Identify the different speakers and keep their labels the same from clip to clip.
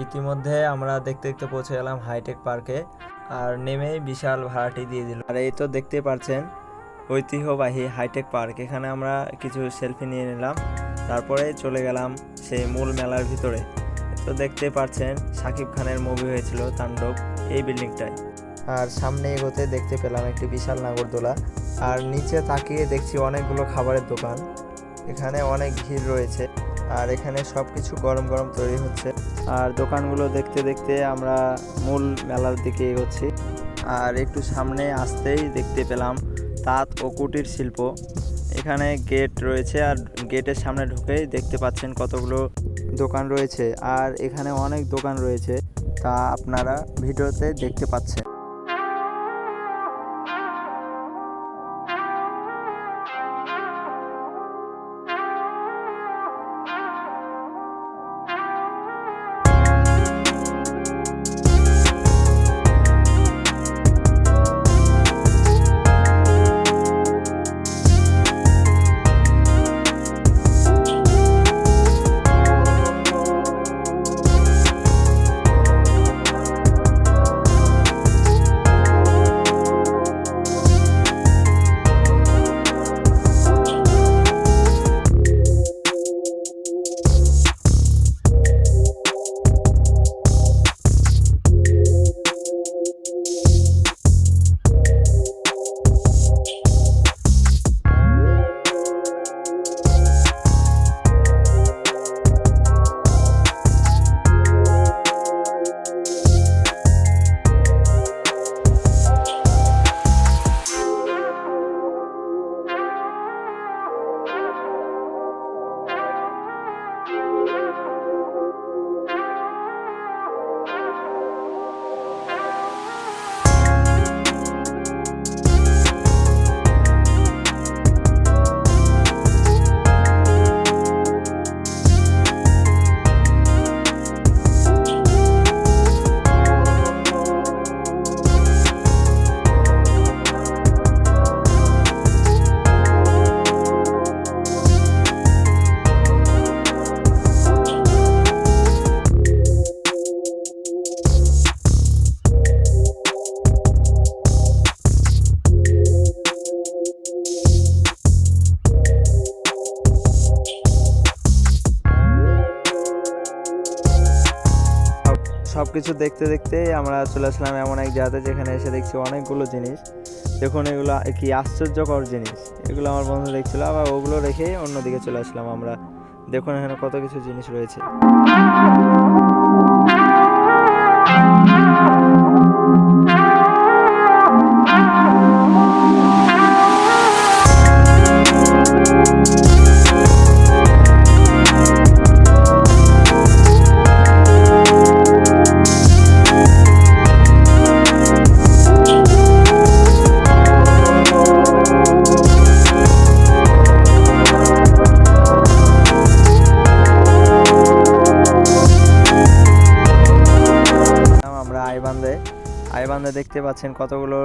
Speaker 1: ইতিমধ্যে আমরা দেখতে দেখতে পৌঁছে গেলাম হাইটেক পার্কে। আর নেমেই বিশাল ভাড়াটি দিয়ে দিল। আর এই তো দেখতে পাচ্ছেন ঐতিহ্যবাহী হাইটেক পার্ক। এখানে আমরা কিছু সেলফি নিয়ে নিলাম, তারপরে চলে গেলাম সেই মূল মেলার ভিতরে। তো দেখতে পাচ্ছেন শাকিব খানের মুভি হয়েছিল তাণ্ডব এই বিল্ডিংটায়। আর সামনে এগোতে দেখতে পেলাম একটি বিশাল নাগরদোলা। আর নিচে তাকিয়ে দেখছি অনেকগুলো খাবারের দোকান। এখানে অনেক ভিড় রয়েছে, আর এখানে সব কিছু গরম গরম তৈরি হচ্ছে। আর দোকানগুলো দেখতে দেখতে আমরা মূল মেলার দিকে এগোচ্ছি। আর একটু সামনে আসতেই দেখতে পেলাম তাঁত ও কুটির শিল্প। এখানে গেট রয়েছে, আর গেটের সামনে ঢুকেই দেখতে পাচ্ছেন কতগুলো দোকান রয়েছে। আর এখানে অনেক দোকান রয়েছে, তা আপনারা ভিডিওতে দেখতে পাচ্ছেন। সব কিছু দেখতে দেখতে আমরা চলে আসলাম এমন এক জায়গাতে, যেখানে এসে দেখছি অনেকগুলো জিনিস। দেখুন এগুলো কি আশ্চর্যকর জিনিস। এগুলো আমার বন্ধু দেখছিল, আবার ওগুলো রেখে অন্যদিকে চলে আসলাম আমরা। দেখুন এখানে কত কিছু জিনিস রয়েছে। আইবান্ধে দেখতে পাচ্ছেন কতগুলো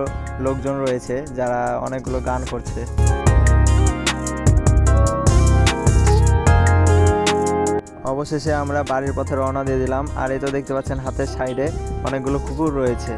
Speaker 1: লোকজন রয়েছে, যারা অনেকগুলো গান করছে। অবশেষে আমরা বাড়ির পথে রওনা দিয়ে দিলাম। আর এই তো দেখতে পাচ্ছেন হাতের সাইডে অনেকগুলো কুকুর রয়েছে।